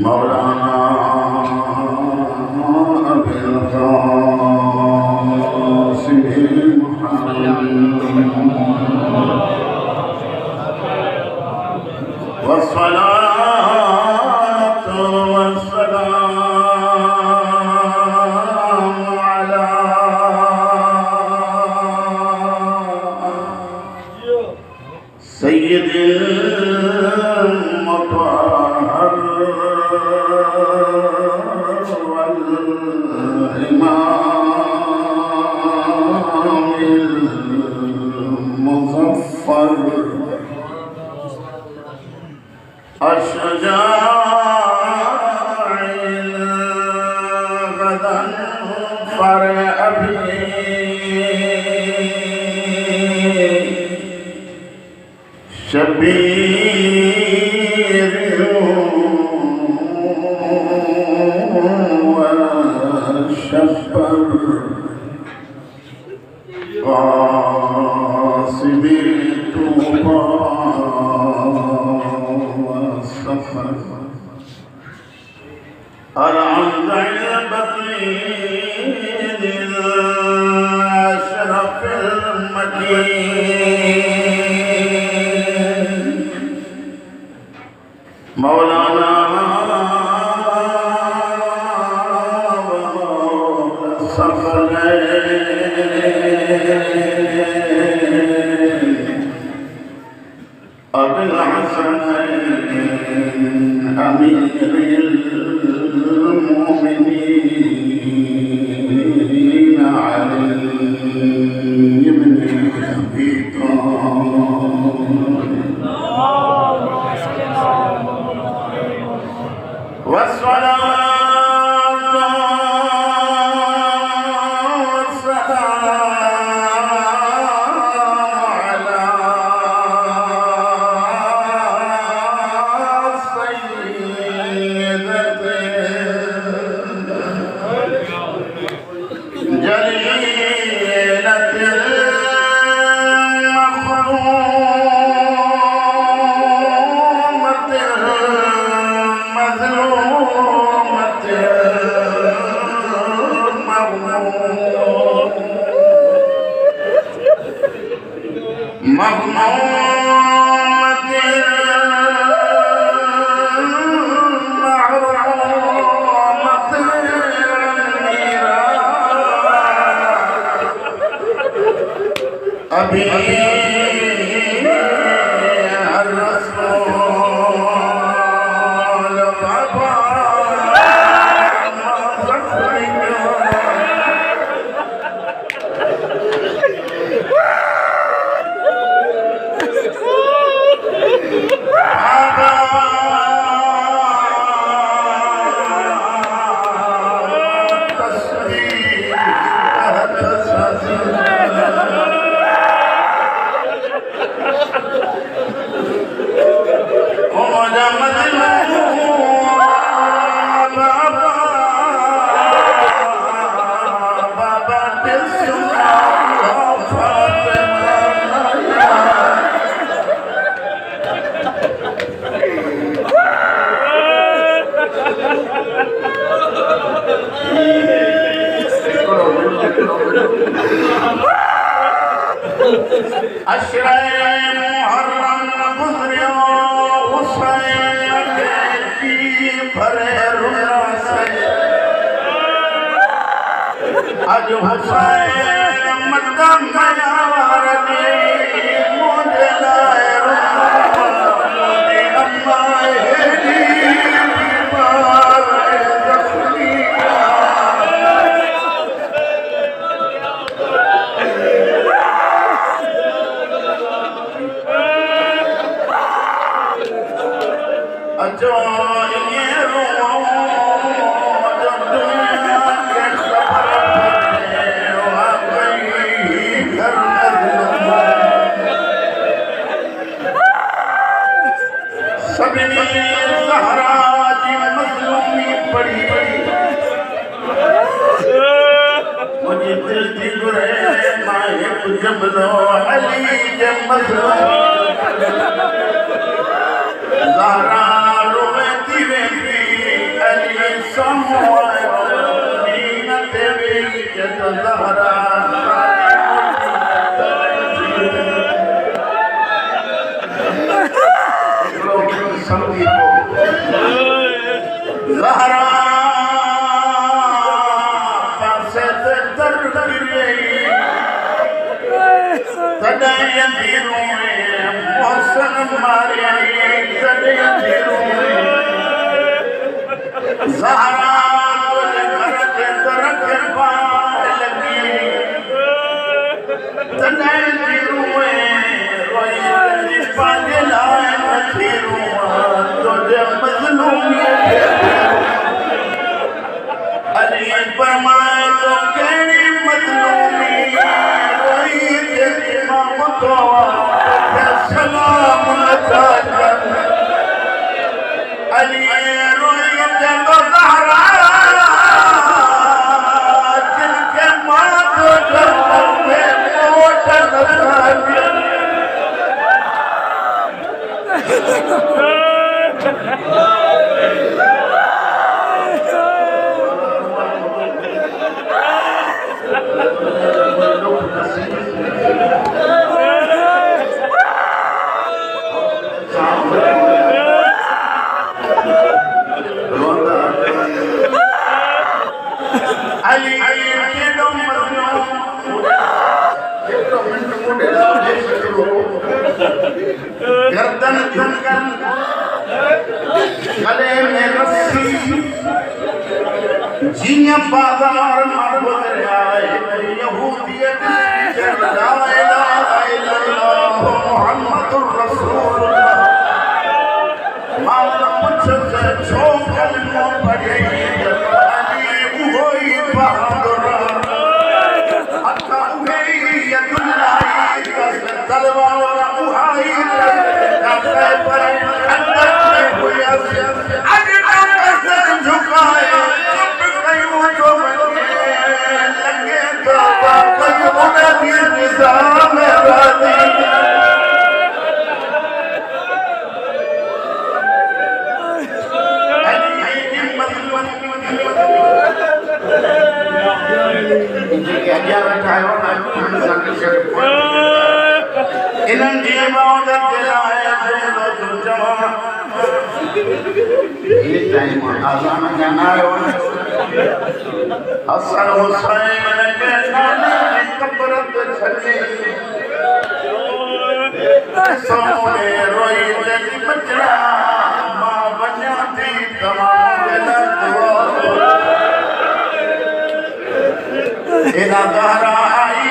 मौलाना अबुल क़ासिम वस्सलातु वस्सलामु अला सय्यिदिल मुतहहर वल इमामिल मुज़फ़्फ़र अशजाइल गदनफर अभी शबीर व शफ़र क़ासिदी तूबा सफर अल-अज़ल बक़ीदिल अशरफिल मकीन मौलाना अबुल हसन अमीरुल मोमिनीन अली इब्न अबी तालिब वस्सलातु अभी रसूल बाबा अशरे मुहर्रम गुज़रियो हुसैन की भरे रुना से अज हुसैन मक्का में आरती मुझे लाए रुना मुझे अम्मा हेली बीमार जख्मी जो ये जो दुनिया के सफर पे वाकई घर सभी सहरा की मजलूमी पड़ी अली जे मज़लूम ज़हरा रोवेंदी वेंदी अली साम्हूं आयो मीन ते वेही जद ज़हरा ज़हरा पासे ते दर गिरी तॾहिं अंधेरो में मौसम मारे तॾहिं अंधेरो में ज़हरा तुंहिंजे घर जे दर खे बाहि लॻी तॾहिं अंधेरो में रोई तुंहिंजी पंहिंजे लाइ नथी रोआं तुंहिंजे मज़लूमीअ खे अली फरमाए तो कहिड़ी मज़लूमी रोई तेरी मां तो सलाम नथा कनि अली रोई चवंदो ज़हरा जिनखे मां तो जनम में मोट नथा ॾियनि अली केॾो मज़लूम गर्दन झुकन गले में रस्सी जीअं बाज़ार मां गुज़रिया यहूदियत ला इलाहा इल्लल्लाह मुहम्मदुर रसूलुल्लाह मां पुछियोसि छो कलमो पढ़े अली उहो ई बहादुर हथ उहे ई यदुल्लाही तलवार उहा ई पर अंदर में हुयसि अॼु सर झुकाए चुप कयूं जो लॻे थो कोई उनजी निज़ाम राज़ी अॻियां वेठा आहियो इन्हनि जी इबादत जे लाइ चवां ये टाइम आज़ान गाना आयो हसन हुसैन के नाले की कब्र पे छॾे सोने रोई तेरी बचड़ा मां वञा थी तमाम दुआ इना ज़हरा आई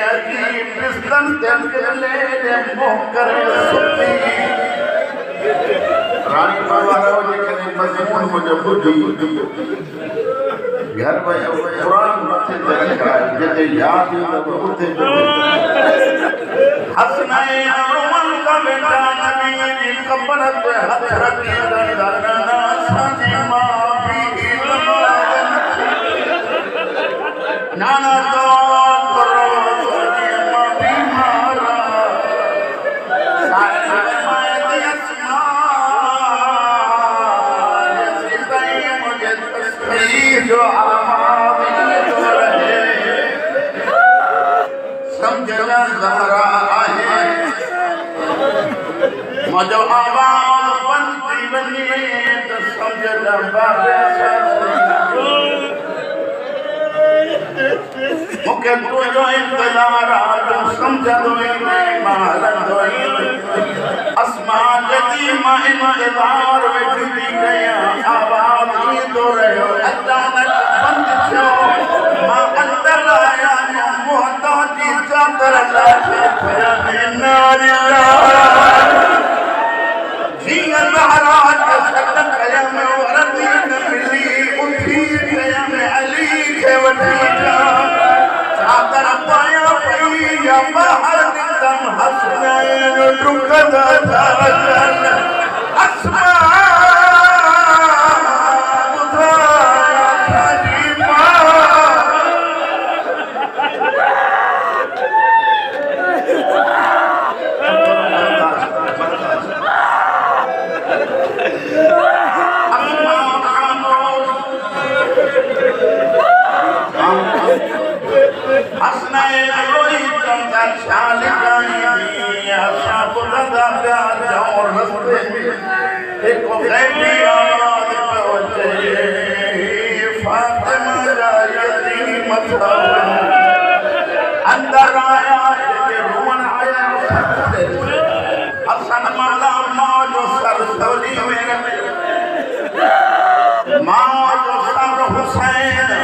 अजीब बिस्तन ते ले मोह करे सुती रानी बाबा जेकॾहिं मज़मून मुंहिंजो ॿुधी घर वियो क़ुरान मथे ते लिखाए जिते यादि ईंदो उते हसनाए रोमन का बेटा नबी जी कब्र ते हथ रखी दरगाह असांजी मां भी नाना तो करो सोची मां बीमार सारे माए दी अस्मा जैसे मुझे तस्वीर जो आवाज़ तो रहे समझना ज़हरा आहे मुझो आवाज़ बंद थी वञे त समझना बाबा मुखे तुझो इंतज़ार आजो समझंदो मारंदो आसमान जदी मां इंतज़ार वेठी थी कयां आवाज़ ईंदो रहियो अचानक बंदि थियो मां अंदर आया मोहताजी चादर लाहे पिया जीअं ज़हरा खे सॾ कयमि वरदी न मिली उथी कयमि अली खे वठी चादर पाया पई या ॿाहिरि निकतमि हसनैन डुकंदा था अचनि आसमान ॿुधाया असांजी मां हसनैन रोई तंदा शालिकाई असाब दादा प्यार जाओ रस्ते एक गैबी आवाज पहुंचे फातिमा जा यतीम था अंदर आया के रोवन आया हसन माला मौज सर सौली में मौज सर हुसैन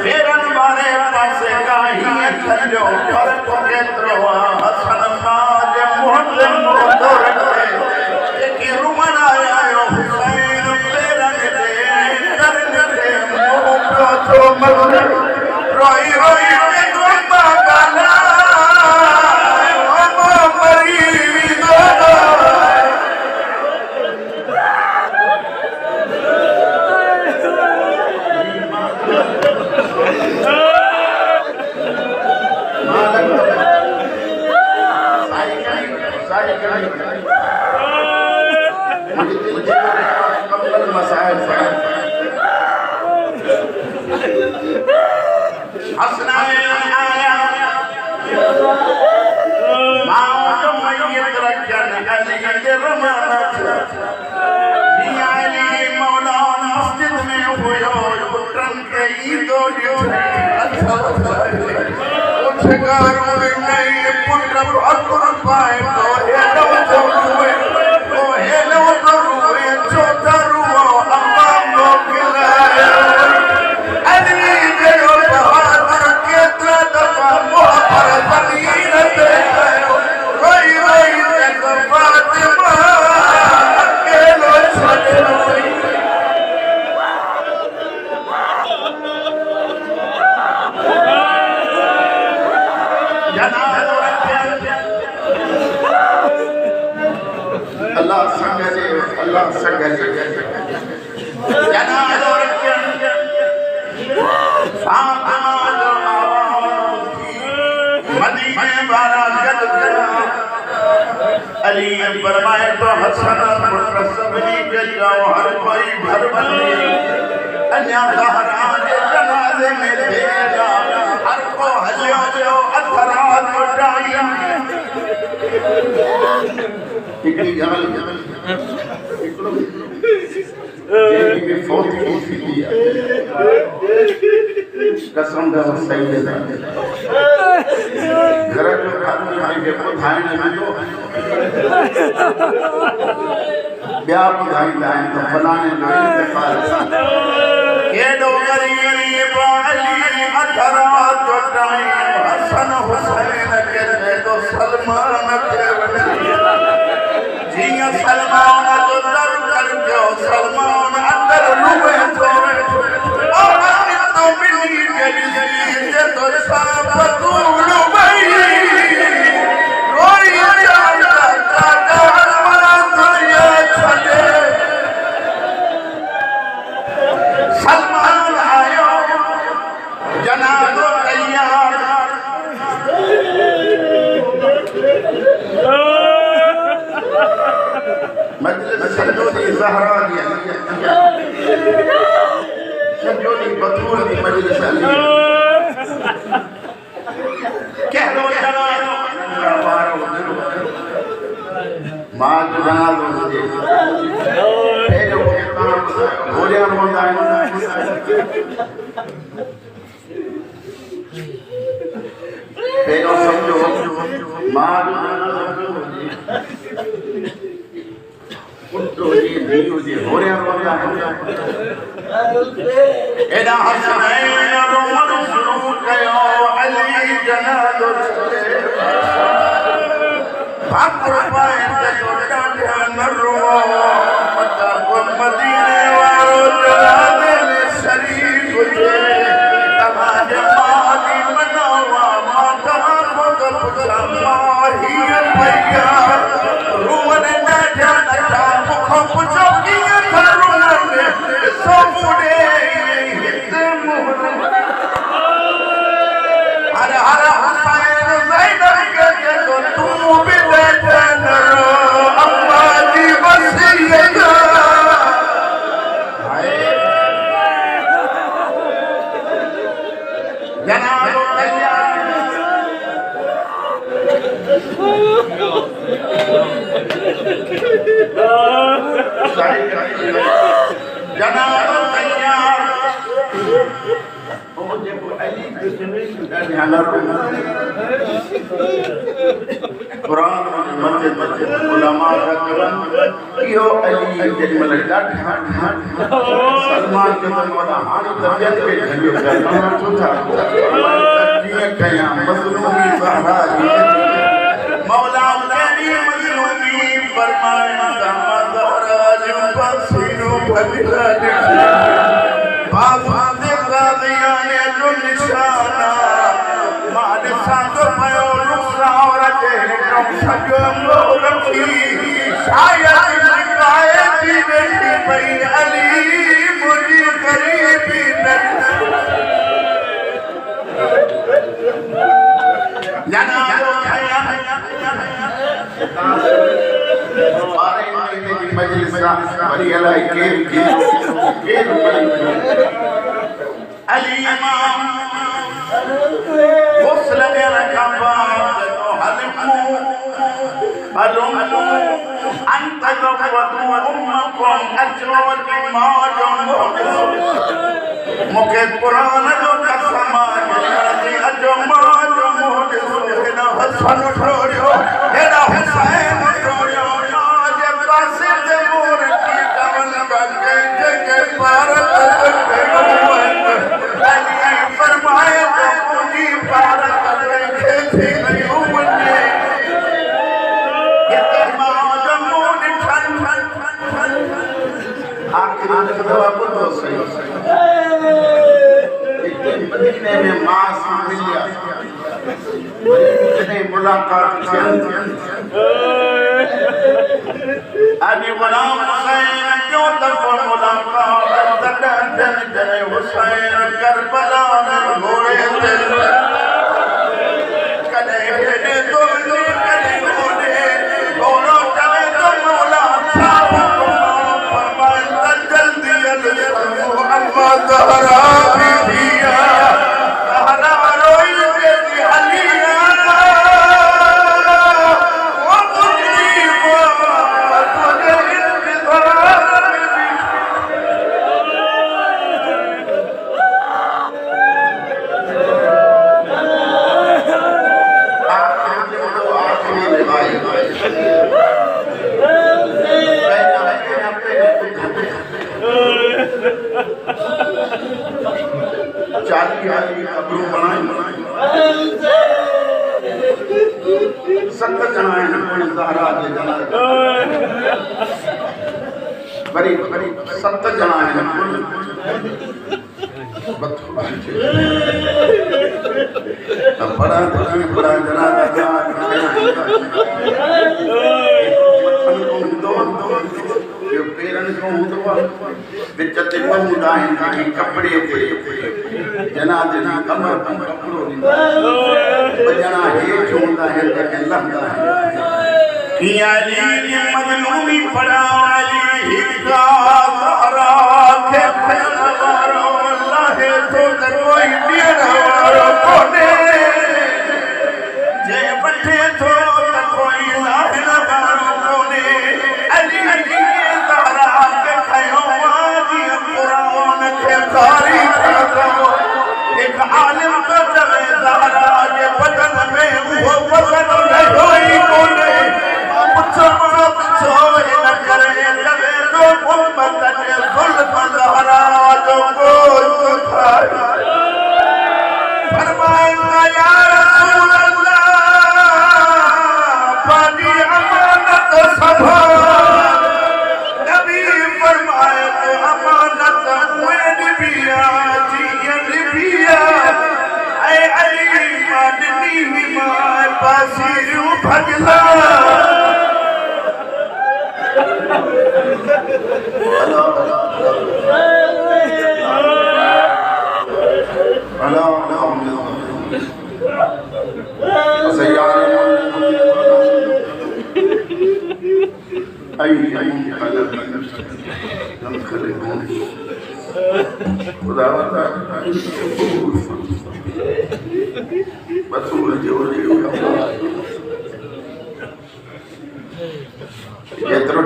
फेरन बारे पासे काहिए खल्लो पर के तरवा हसन माज मोहल्ले मोदर के रोवन आया हुसैन फेरन दे करने दे मोह तो मर रोई रोई अली फरमाए तो हसन मुतसबनी के जाओ हर कोई घर बंदी अन्या कहरान जनाजे में देगा हर को हलियो जो अथरात उठाई इकड़ी गल ये भी फोर्थ की दिया कसम दा सही है घर के खाने में के खाए नहीं तो ब्याह बुधाई लाइन तो फलाने नाई के पास के डोगरी वाली अथरात तो टाइम हसन हुसैन के तो सलमान के जिया सलमान तो दर कर जो सलमान अंदर रुए तो और तो मिली गली जे तो साफ तू लुबई रोई सलमान आयो जनाजो तैयार मजलिस संजोदी ज़हरा संजोदी बतूल की मजलिस अली कह लो जनाजो मां जनाजो दे पेरो बोलिया बोलता है पेरो समझो मां पुत्रो जी दीनो जी बोलिया बोलता है एदा हसनैन रोमन शुरू कयो अली जनाजो चले भाकुर पाए तो डांडिया न रो मता को मदीने वालो जनाजे में शरीक थे तमाजे माली मनवा माता को पुछा माही भैया रूवन न जाना मुख पुछो की रूवन में सोमुडे हित मुहर हर हर हुसैन ज़ैनब के तो तू भी बेचैन रो जनाब तैयार ओ देखो अली ध्यान कुरान मस्जिद उलमा का कलम यो अली जमल डाठ सलमान के मोला हाल तबियत पे ढंगे करना सुथा ये कया मजलूमी सहरा मौला तेरी मजलूमी फरमाया दमदराज पसीनो भला बाबा दे कादिया ने जो निशाना माद सातो पयो रुसा और जे कम सजो रखी शायद लिखाए थी बेटी पई अली मुझी गरीबी न जाना मजलिस बड़ी अलाई के अली इमाम गस्ल मेरा कबा तो हलमू अंत गवतु उम्मकुम अजवत माजुम मुके कुरान जो कसम है अजो माजुम होना हसन छोड़ो हेरा हुसैन छोड़ो आज कासिद मूर्ति कमल बगे जगे भारत अली फरमाए तो मुझी भारत रखे थी उम्मत ये माजुम ठन आखिर दवा बोलो सही मदीने में मास मिलिया मदीने मुलाकात अभी गुलाम हुसैन क्यों तक मुलाकात तकन जने हुसैन करबला में घोड़े ते कदे हेडे तो कदे घोड़े घोड़ो चले तो मौला फरमाया जल्दी अम्मा ज़हरा बड़ी बड़ी सत्त जना है बड़ा जना पेरन को विचते पहुंदा है कपड़े ते जना जना कमर कपड़ो बजना हे छोंदा है ते लहदा है कि अली मजलूमी पड़ा अली हिका ज़हरा के फैलवारो अल्लाह तो कोई दियर वारो कोने जे बठे तो कोई लाहन वारो कोने अली ज़हरा के खयोवादी कुरान के कारी करो एक आलिम को चले ज़हरा के बदन में वो बदन नहीं होई कोने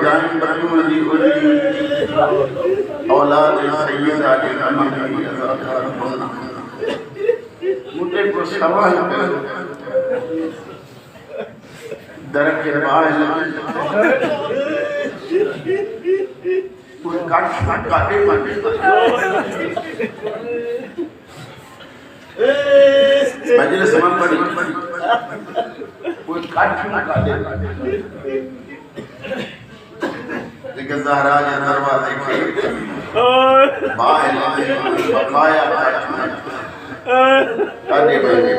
जान बतून दी होली औलाद सैयदा के अमन की अज़ादार होना मुझे को सवाल करो दर के बाहर कोई काट काटे माने मजलिस में पड़ी कोई काट काटे लेकिन ज़हरा के दरवाजे के बाहर बकाया काटे बने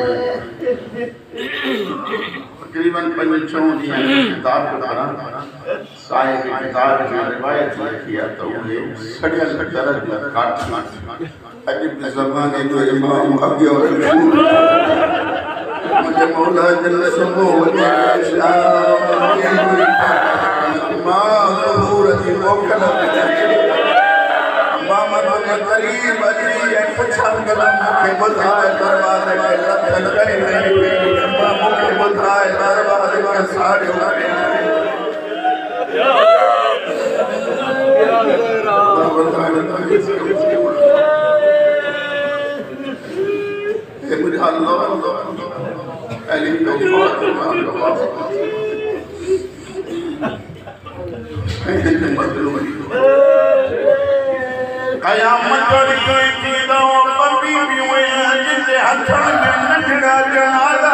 तकरीबन 5-6 किताब को पढ़ा साहिब किताब में रिवायत किया तो ये सड़िया दर्द काट अजीब ज़माने जो इमाम अभी और मुझे मौला जल सुबह इमाम ज़हूरती मोकल मामा मुझे करीब अजी पुछन कलम के बुधाए दरवाजे के लखन करे मामा के बुधाए दरवाजे के सारे उड़े मुझे अल्लाह अली को कयामत वाली कोई चीज़ों पर भी हुए हैं जिसे हथन में नजरा जनाजा